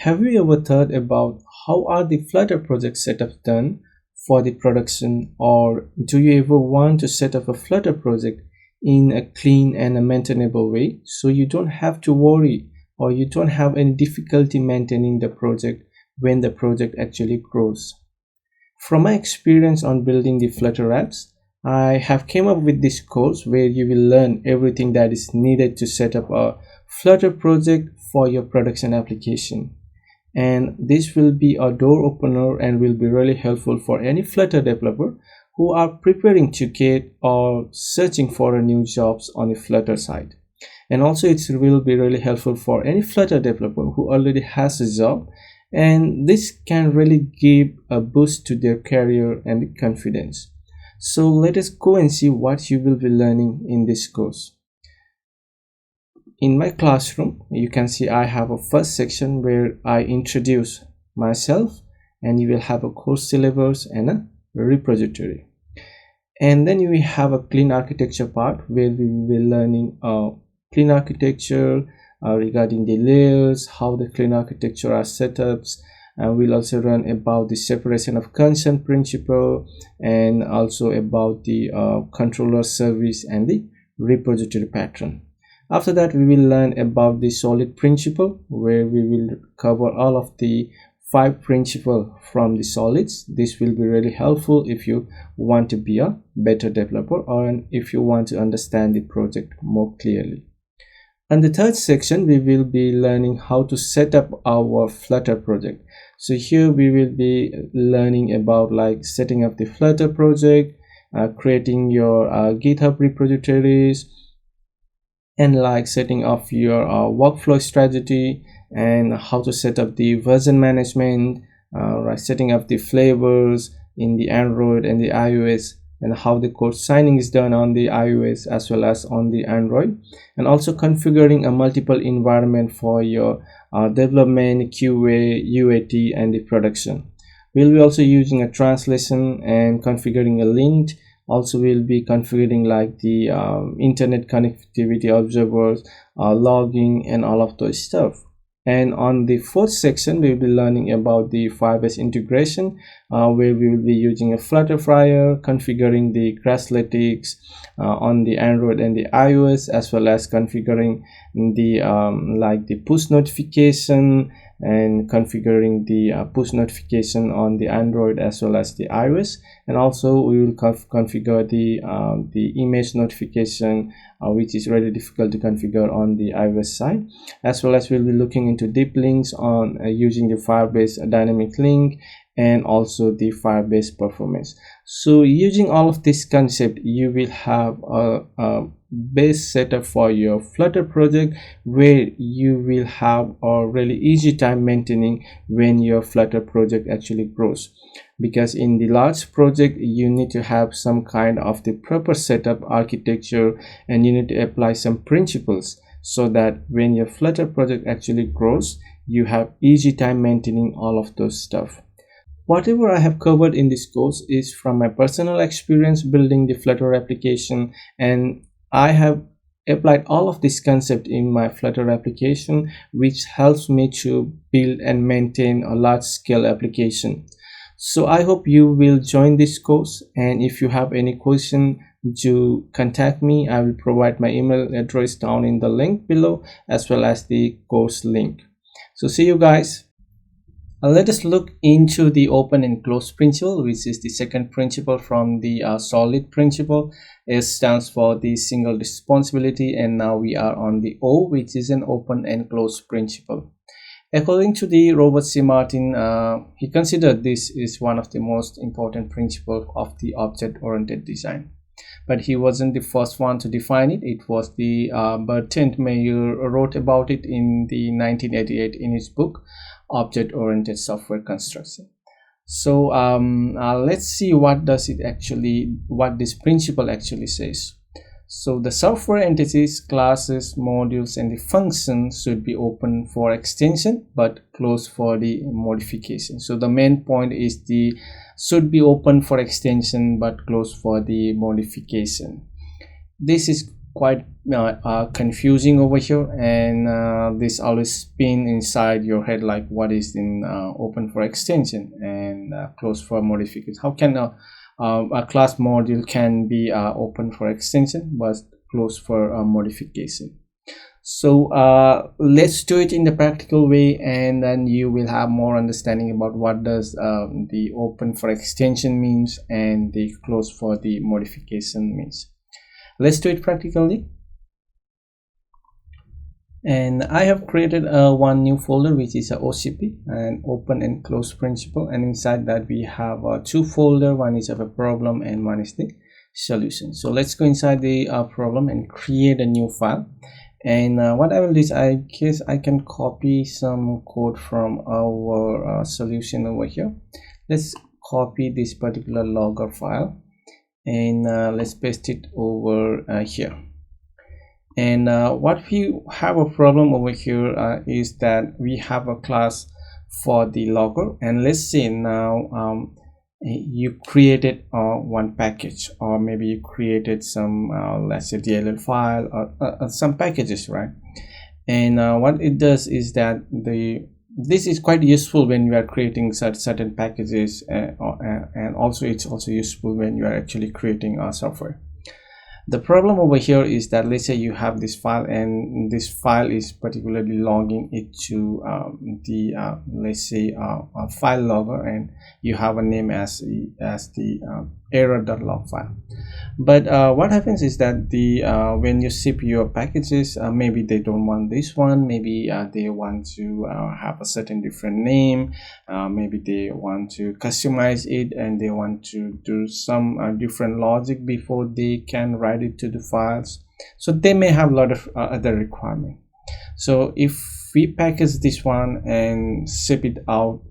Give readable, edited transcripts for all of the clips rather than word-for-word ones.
Have you ever thought about how are the Flutter project setups done for the production, or do you ever want to set up a Flutter project in a clean and a maintainable way so you don't have to worry or you don't have any difficulty maintaining the project when the project actually grows? From my experience on building the Flutter apps, I have came up with this course where you will learn everything that is needed to set up a Flutter project for your production application. And this will be a door opener and will be really helpful for any Flutter developer who are preparing to get or searching for a new jobs on the Flutter side. And also it will be really helpful for any Flutter developer who already has a job, and this can really give a boost to their career and confidence. So let us go and see what you will be learning in this course. In my classroom, you can see I have a first section where I introduce myself, and you will have a course syllabus and a repository. And then we have a clean architecture part where we will be learning clean architecture regarding the layers, how the clean architecture are setups. We'll also learn about the separation of concern principle, and also about the controller service and the repository pattern. After that, we will learn about the solid principle, where we will cover all of the 5 principles from the solids. This will be really helpful if you want to be a better developer or if you want to understand the project more clearly. And the third section, we will be learning how to set up our Flutter project. So here we will be learning about like setting up the Flutter project, creating your GitHub repositories, and like setting up your workflow strategy, and how to set up the version management, right, setting up the flavors in the Android and the iOS, and how the code signing is done on the iOS as well as on the Android, and also configuring a multiple environment for your development, QA, UAT, and the production. We'll be also using a translation and configuring a lint. Also we'll be configuring like the internet connectivity observers, logging, and all of those stuff. And on the fourth section, we'll be learning about the Firebase integration, where we will be using a Flutter Flyer, configuring the Crashlytics on the Android and the iOS, as well as configuring the like the push notification, and configuring the push notification on the Android as well as the iOS. And also we will configure the image notification, which is really difficult to configure on the iOS side. As well as we'll be looking into deep links on using the Firebase dynamic link, and also the Firebase performance. So using all of this concept, you will have a base setup for your Flutter project, where you will have a really easy time maintaining when your Flutter project actually grows. Because in the large project, you need to have some kind of the proper setup architecture, and you need to apply some principles, so that when your Flutter project actually grows, you have easy time maintaining all of those stuff. Whatever I have covered in this course is from my personal experience building the Flutter application, and I have applied all of this concept in my Flutter application, which helps me to build and maintain a large scale application. So I hope you will join this course, and if you have any question, do contact me. I will provide my email address down in the link below, as well as the course link. So see you guys. Let us look into the open and close principle, which is the second principle from the solid principle. S stands for the single responsibility, and now we are on the O, which is an open and close principle. According to the Robert C. Martin, he considered this is one of the most important principles of the object-oriented design. But he wasn't the first one to define it. It was the Bertrand Meyer wrote about it in the 1988 in his book Object-Oriented Software Construction. So let's see what this principle actually says. So the software entities, classes, modules, and the functions should be open for extension but closed for the modification. So the main point is the should be open for extension but closed for the modification. This is quite confusing over here, and this always spin inside your head, like what is in open for extension and close for modification. How can a class module can be open for extension but closed for modification? So let's do it in the practical way, and then you will have more understanding about what does the open for extension means and the close for the modification means. Let's do it practically. And I have created one new folder, which is a OCP, and open and close principle, and inside that we have two folder. One is of a problem and one is the solution. So let's go inside the problem and create a new file. And what I will do is, I guess I can copy some code from our solution over here. Let's copy this particular logger file, and let's paste it over here. And what we have a problem over here is that we have a class for the logger, and let's say now you created one package, or maybe you created some let's say DLL file or some packages, right? And what it does is that this is quite useful when you are creating certain packages, and also it's also useful when you are actually creating software. The problem over here is that, let's say you have this file, and this file is particularly logging it to the let's say a file logger, and you have a name as the error.log file. But what happens is that when you ship your packages, maybe they don't want this one, maybe they want to have a certain different name, maybe they want to customize it, and they want to do some different logic before they can write it to the files. So they may have a lot of other requirements. So if we package this one and ship it out,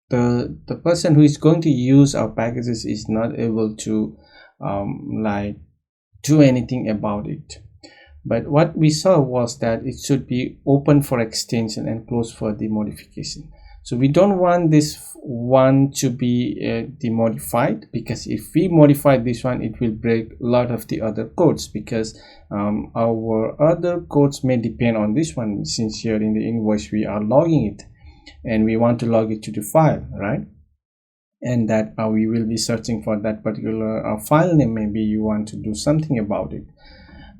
the person who is going to use our packages is not able to like do anything about it. But what we saw was that it should be open for extension and closed for the modification. So we don't want this one to be demodified, because if we modify this one, it will break a lot of the other codes, because our other codes may depend on this one, since here in the invoice we are logging it and we want to log it to the file, right? And that we will be searching for that particular file name. Maybe you want to do something about it.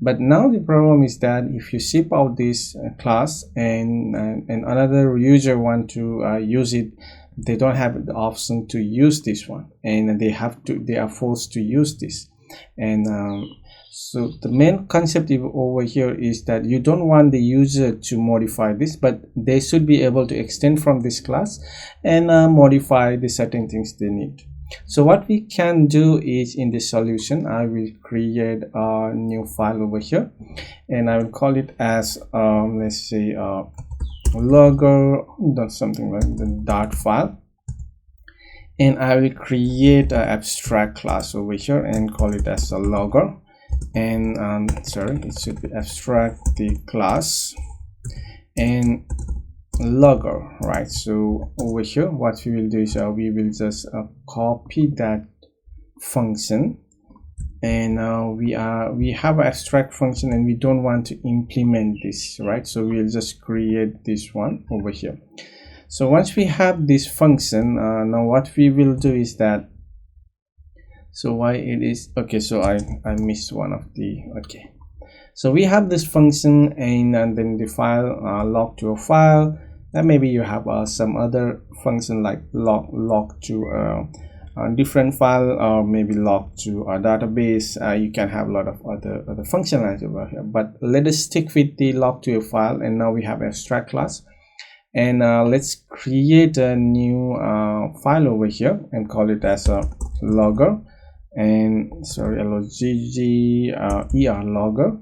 But now the problem is that if you ship out this class and another user want to use it, they don't have the option to use this one, and they are forced to use this. And so the main concept over here is that you don't want the user to modify this, but they should be able to extend from this class and modify the certain things they need. So what we can do is, in the solution, I will create a new file over here, and I will call it as let's say logger, something like the dot file, and I will create an abstract class over here and call it as a logger. And sorry, it should be abstract the class and logger, right? So over here what we will do is we will just copy that function, and we have an abstract function and we don't want to implement this, right? So we'll just create this one over here. So once we have this function, now what we will do is that, so why it is okay, so I missed one of the, okay, so we have this function, and then the file log to a file, and maybe you have some other function like log to a different file, or maybe log to a database. You can have a lot of other functionality over here, but let us stick with the log to a file. And now we have an abstract class, and let's create a new file over here and call it as a logger, and sorry, logger logger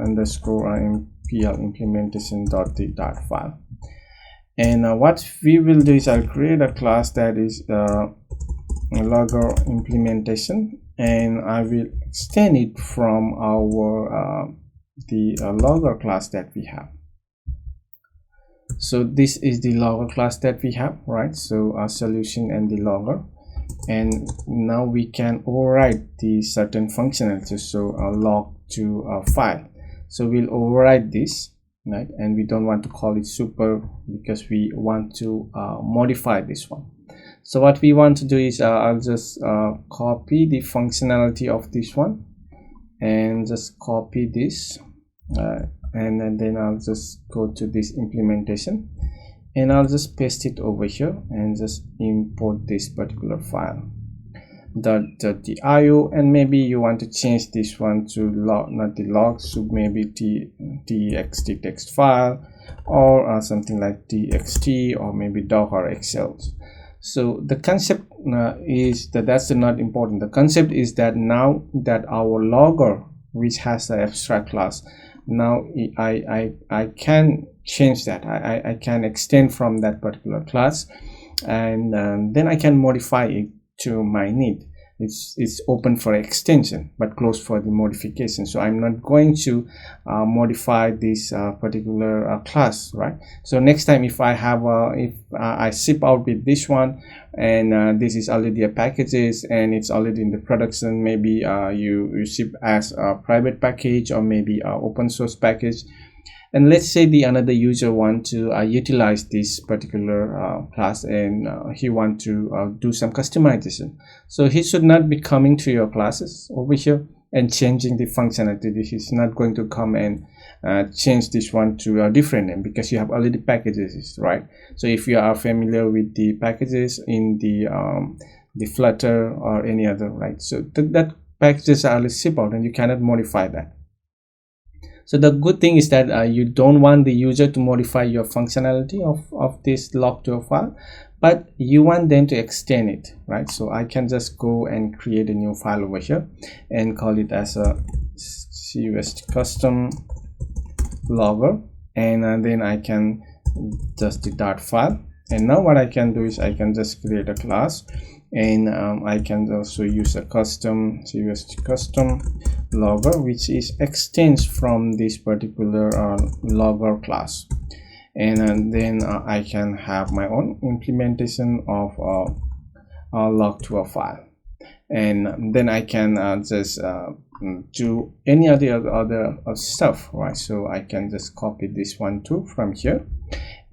underscore mpl implementation dot the dot file. And what we will do is I'll create a class that is logger implementation, and I will extend it from our the logger class that we have. So this is the logger class that we have, right? So our solution and the logger, and now we can override the certain functionality. So log to a file. so we'll override this, right? And we don't want to call it super because we want to modify this one. So what we want to do is I'll just copy the functionality of this one and just copy this, and then I'll just go to this implementation and I'll just paste it over here and just import this particular file .io, and maybe you want to change this one to log, not the log, so maybe txt text file or something like txt or maybe doc or excel. So the concept is that's not important. The concept is that now that our logger, which has the abstract class, now I can change that. I can extend from that particular class, and then I can modify it to my need. It's open for extension but closed for the modification. So I'm not going to modify this particular class, right? So next time if I have if I ship out with this one, and this is already a packages and it's already in the production, maybe you ship as a private package or maybe a open source package, and let's say the another user want to utilize this particular class, and he want to do some customization. So he should not be coming to your classes over here and changing the functionality. He's not going to come and change this one to a different name because you have already packages, right? So if you are familiar with the packages in the Flutter or any other, right? So that packages are already shipped out and you cannot modify that. So the good thing is that you don't want the user to modify your functionality of this log2 file, but you want them to extend it, right? So I can just go and create a new file over here and call it as a cust custom logger, and then I can just the dot file. And now what I can do is I can just create a class, and I can also use a custom logger, which is extends from this particular logger class, and then I can have my own implementation of log2 file, and then I can just do any other stuff, right? So I can just copy this one too from here,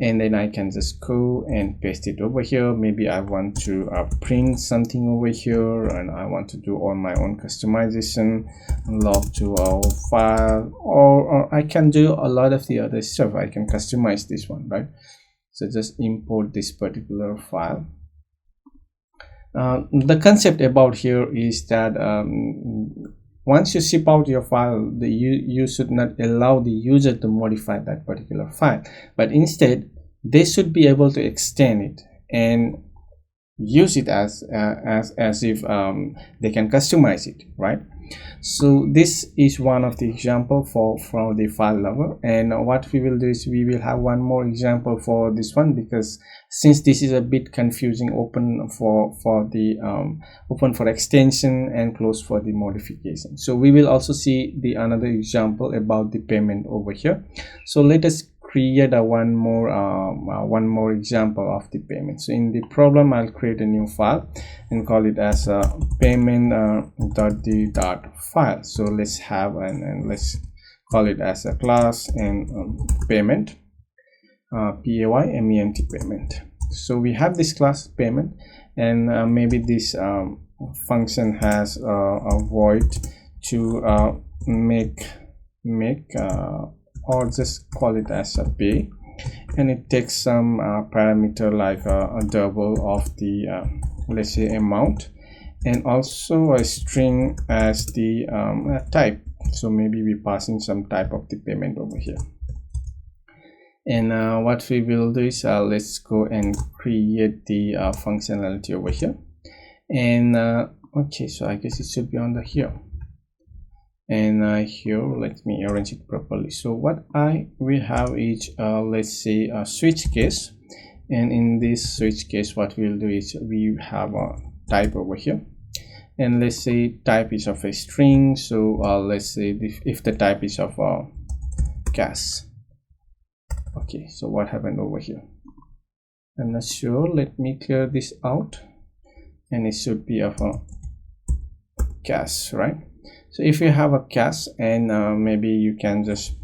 and then I can just go and paste it over here. Maybe I want to print something over here, and I want to do all my own customization, log2 file, or I can do a lot of the other stuff. I can customize this one, right? So just import this particular file. The concept about here is that once you ship out your file, you should not allow the user to modify that particular file, but instead they should be able to extend it and use it as if they can customize it, right? So this is one of the example for the file lover, and what we will do is we will have one more example for this one, because since this is a bit confusing, open for extension and close for the modification. So we will also see the another example about the payment over here. So let us create a one more example of the payment. So in the problem, I'll create a new file and call it as a payment.file. So let's have and let's call it as a class and payment, payment payment. So we have this class payment, and maybe this function has a void to make or just call it as a pay, and it takes some parameter like a double of the let's say amount, and also a string as the type. So maybe we pass in some type of the payment over here. And what we will do is let's go and create the functionality over here. And okay, so I guess it should be under here. And here, let me arrange it properly. So what we have is let's say a switch case, and in this switch case what we'll do is we have a type over here, and let's say type is of a string. So let's say if the type is of a gas. Okay, so what happened over here? I'm not sure. Let me clear this out, and it should be of a gas, right? So if you have a cache, and maybe you can just,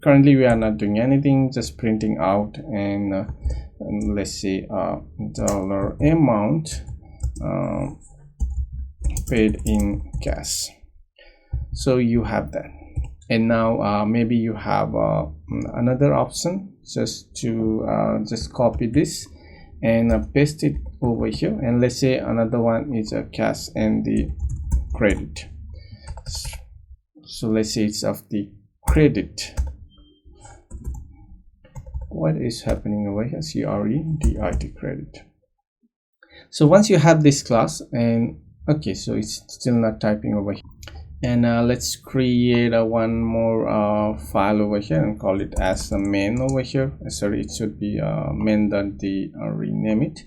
currently we are not doing anything, just printing out, and let's say dollar amount paid in cash. So you have that. And now maybe you have another option, just to just copy this and paste it over here, and let's say another one is a cash and the credit. So let's say it's of the credit. What is happening over here? CREDIT, credit. So once you have this class, and okay, so it's still not typing over here, and let's create one more file over here and call it as the main over here. Sorry, it should be main.d, rename it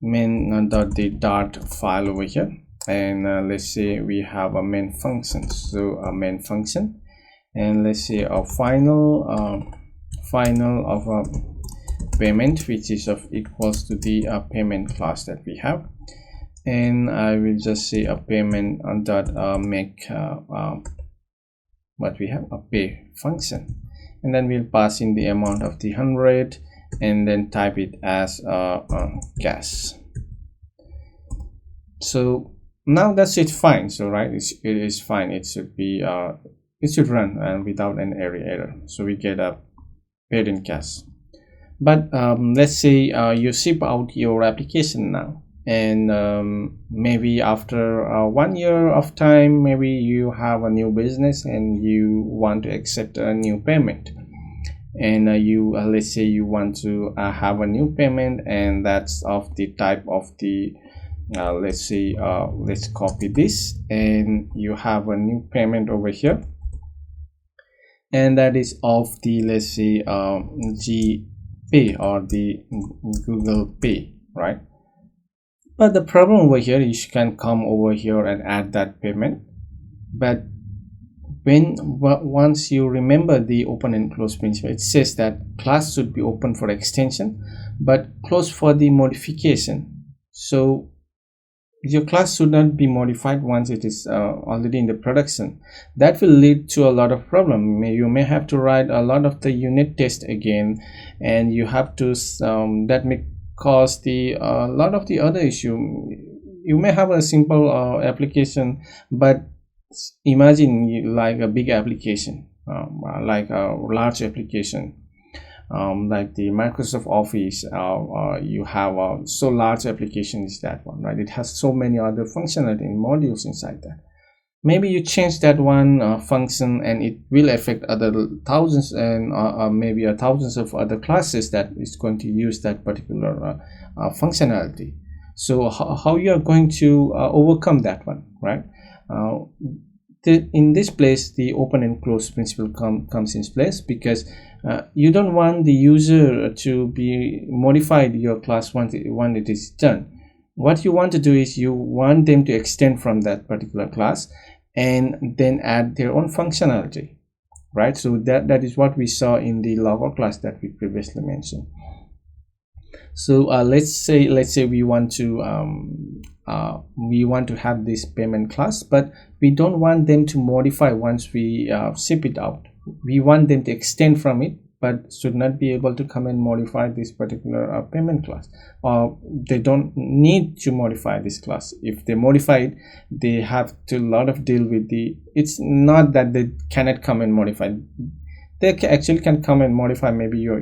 main.d dot file over here, and let's say we have a main function. So a main function, and let's say a final of a payment, which is of equals to the payment class that we have. And I will just say a payment dot make what we have, a pay function, and then we'll pass in the amount of the 100 and then type it as cash. So now that's it, fine. So right, it is fine. It should be it should run without an error. So we get a paid in cash. But let's say you ship out your application now, and maybe after 1 year of time, maybe you have a new business and you want to accept a new payment, and you let's say you want to have a new payment, and that's of the type of the let's say let's copy this, and you have a new payment over here, and that is of the, let's say GPay or the Google Pay, right? But the problem over here is you can come over here and add that payment, but once you remember the open and close principle, it says that class should be open for extension but closed for the modification. So your class should not be modified once it is already in the production. That will lead to a lot of problem. You may have to write a lot of the unit test again, and you have to that may cause the lot of the other issue. You may have a simple application, but imagine like a big application, like a large application, like the Microsoft Office. You have so large application is that one, right? It has so many other functionality and modules inside that. Maybe you change that one function, and it will affect other thousands and maybe thousands of other classes that is going to use that particular functionality. So how you are going to overcome that one, right? In this place, the open and close principle comes in place, because you don't want the user to be modified your class once it is done. What you want to do is you want them to extend from that particular class and then add their own functionality, right? So that is what we saw in the logo class that we previously mentioned. So let's say we want to have this payment class, but we don't want them to modify once we ship it out. We want them to extend from it, but should not be able to come and modify this particular payment class, or they don't need to modify this class. If they modify it, they have to deal with the, it's not that they cannot come and modify. They actually can come and modify maybe your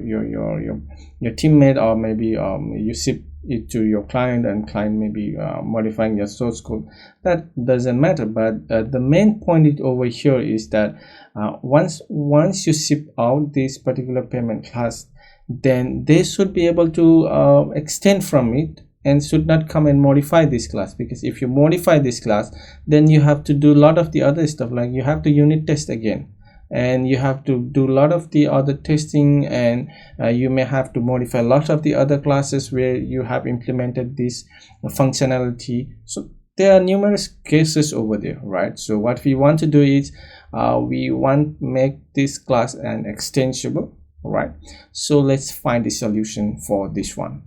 teammate, or maybe you ship it to your client, and client may be modifying your source code. That doesn't matter. But the main point over here is that once you ship out this particular payment class, then they should be able to extend from it and should not come and modify this class. Because if you modify this class, then you have to do a lot of the other stuff, like you have to unit test again, and you have to do a lot of the other testing, and you may have to modify a lot of the other classes where you have implemented this functionality. So there are numerous cases over there, right? So what we want to do is we want to make this class an extensible, right? So let's find a solution for this one.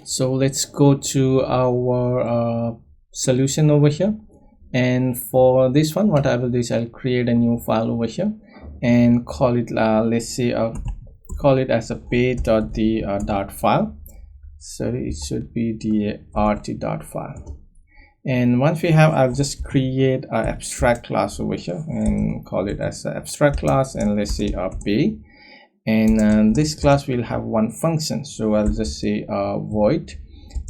So let's go to our solution over here, And for this one, what I will do is I'll create a new file over here and call it let's say call it as a pay.the file. Sorry, it should be the rt.file. And once we have, I'll just create an abstract class over here and call it as an abstract class, and let's say pay. And this class will have one function, so I'll just say void,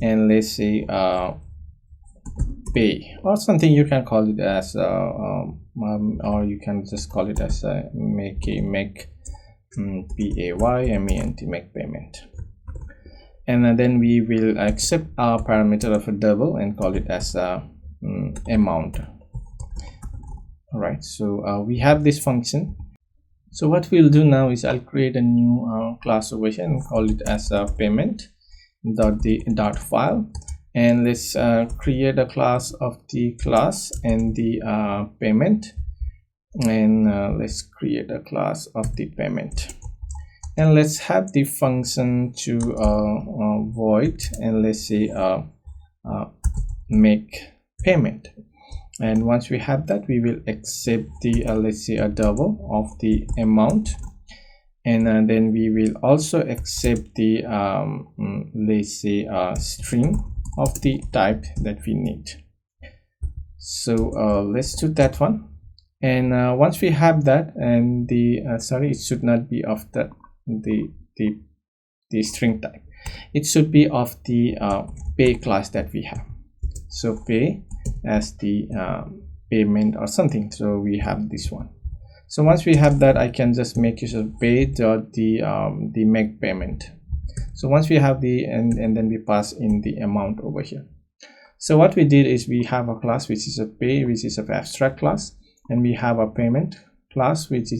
and let's say pay or something. You can call it as or you can just call it as make payment, make payment. And then we will accept our parameter of a double and call it as amount. All right, so we have this function. So what we'll do now is I'll create a new class over here and call it as payment.the.file, and let's create a class of the class and the payment, and let's create a class of the payment, and let's have the function to void, and let's say make payment. And once we have that, we will accept the let's say a double of the amount, and then we will also accept the let's say string of the type that we need. So let's do that one. And once we have that, and the sorry, it should not be of the string type, it should be of the pay class that we have. So pay as the payment or something, so we have this one. So once we have that, I can just make use of pay.the make payment. So once we have the and then we pass in the amount over here. So what we did is we have a class which is a pay, which is an abstract class, and we have a payment class which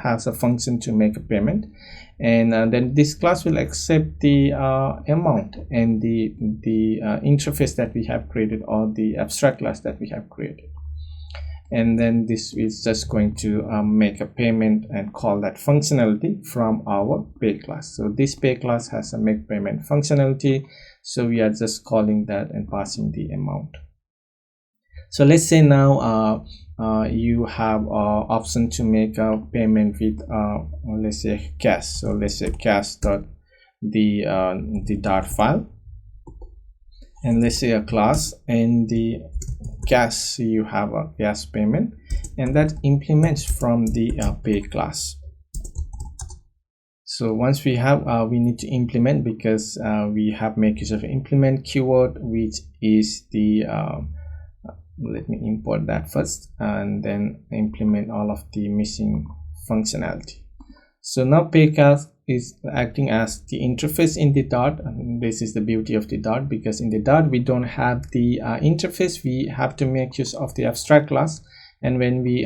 has a function to make a payment, and then this class will accept the amount and the interface that we have created, or the abstract class that we have created. And then this is just going to make a payment and call that functionality from our pay class. So this pay class has a make payment functionality, so we are just calling that and passing the amount. So let's say now you have option to make a payment with let's say cash. So let's say cash.the file, and let's say a class, and the cash, you have a cash payment, and that implements from the pay class. So once we have we need to implement, because we have make use of implement keyword, which is the let me import that first and then implement all of the missing functionality. So now pay class is acting as the interface in the dot, and this is the beauty of the dot, because in the dot we don't have the interface, we have to make use of the abstract class, and when we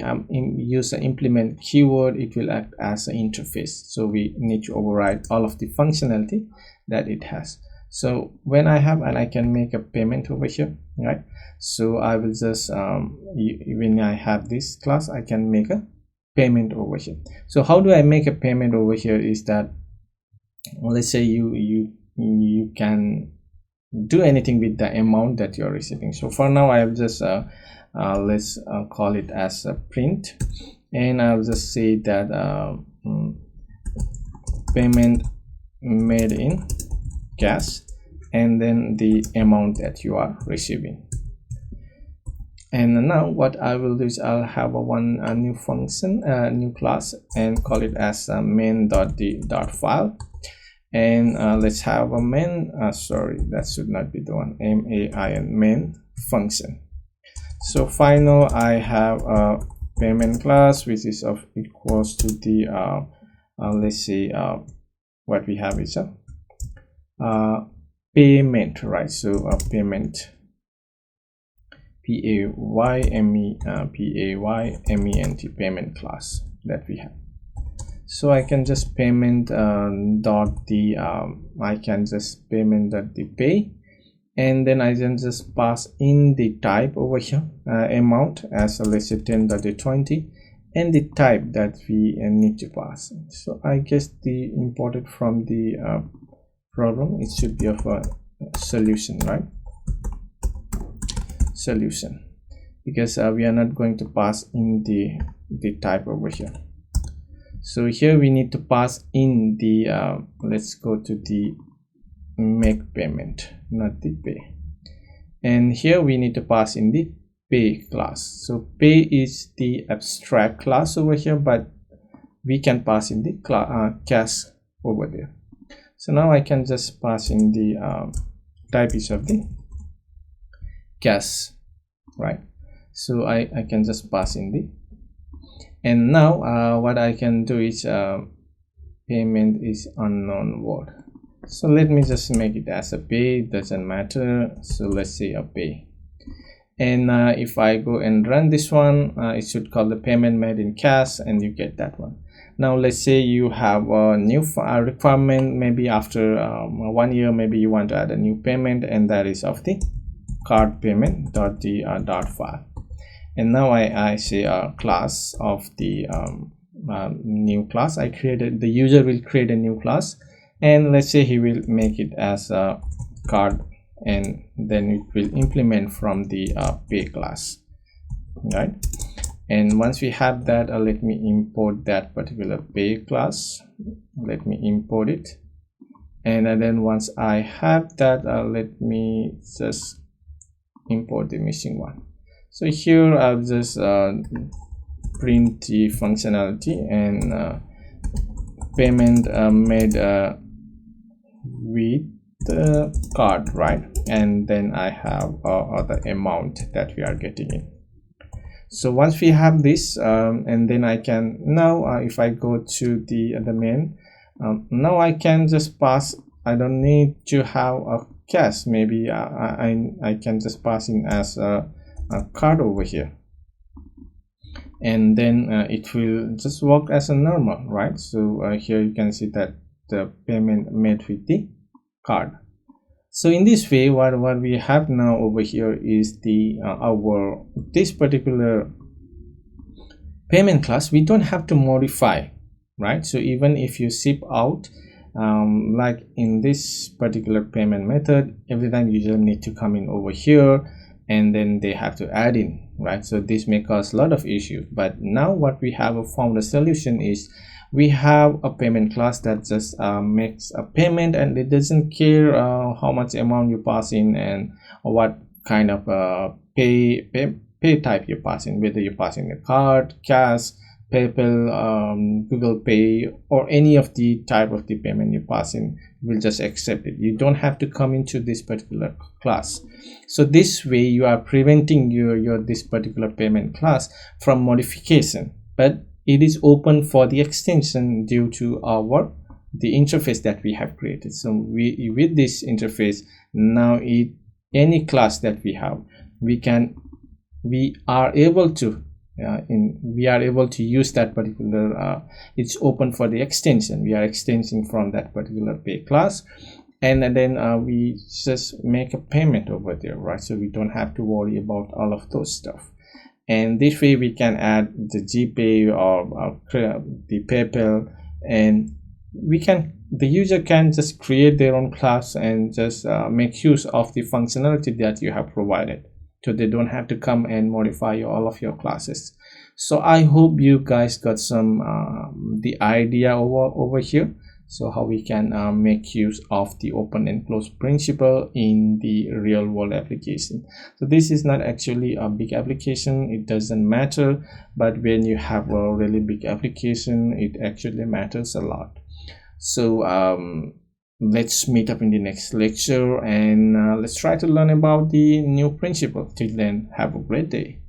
use the implement keyword, it will act as an interface, so we need to override all of the functionality that it has. So when I have, and I can make a payment over here, right? So I will just when I have this class, I can make a payment over here. So how do I make a payment over here is that, let's say you can do anything with the amount that you're receiving. So for now, I'll just let's call it as a print, and I'll just say that payment made in cash, and then the amount that you are receiving. And now what I will do is I'll have a new function, new class, and call it as main.the.file, and let's have a main sorry, that should not be the one, main function. So final, I have a payment class which is of equals to the let's say what we have is a payment, right? So a payment, payment class that we have. So I can just payment dot the I can just payment dot the pay, and then I can just pass in the type over here, amount as let's say 10.20, and the type that we need to pass. So I guess the imported from the program, it should be of a solution, right? Solution. because we are not going to pass in the type over here. So here we need to pass in the let's go to the make payment, not the pay, and here we need to pass in the pay class. So pay is the abstract class over here, but we can pass in the cash over there. So now I can just pass in the type is of the cash, right? So I can just pass in the, and now what I can do is payment is unknown word. So let me just make it as a pay, doesn't matter. So let's say a pay, and if I go and run this one, it should call the payment made in cash, and you get that one. Now let's say you have a new requirement, maybe after 1 year, maybe you want to add a new payment, and that is of the card payment dot the dot file. And now I say a class of the new class I created. The user will create a new class, and let's say he will make it as a card, and then it will implement from the pay class, right? And once we have that, let me import that particular pay class. Let me import it, and then once I have that, let me just import the missing one. So here I'll just print the functionality, and payment made with the card, right? And then I have the amount that we are getting in. So once we have this, and then I can now if I go to the main, now I can just pass. I don't need to have a cash. Maybe I can just pass in as a card over here, and then it will just work as a normal, right? So here you can see that the payment made with the card. So in this way, what we have now over here is the this particular payment class. We don't have to modify, right? So even if you ship out, like in this particular payment method, every time user need to come in over here, and then they have to add in, right? So this may cause a lot of issues. But now what we have found a solution is we have a payment class that just makes a payment, and it doesn't care how much amount you pass in and what kind of pay type you pass in, whether you pass in a card, cash, PayPal, Google Pay, or any of the type of the payment you pass in, will just accept it. You don't have to come into this particular class. So this way you are preventing your this particular payment class from modification, but it is open for the extension due to the interface that we have created. So with this interface, now any class that we have, we are able to use that particular it's open for the extension. We are extending from that particular pay class, and then we just make a payment over there, right? So we don't have to worry about all of those stuff. And this way we can add the GPay or the PayPal, and the user can just create their own class and just make use of the functionality that you have provided, so they don't have to come and modify all of your classes. So I hope you guys got some the idea over here. So how we can make use of the open and close principle in the real world application. So this is not actually a big application, it doesn't matter, but when you have a really big application, it actually matters a lot. So let's meet up in the next lecture, and let's try to learn about the new principle. Till then, have a great day.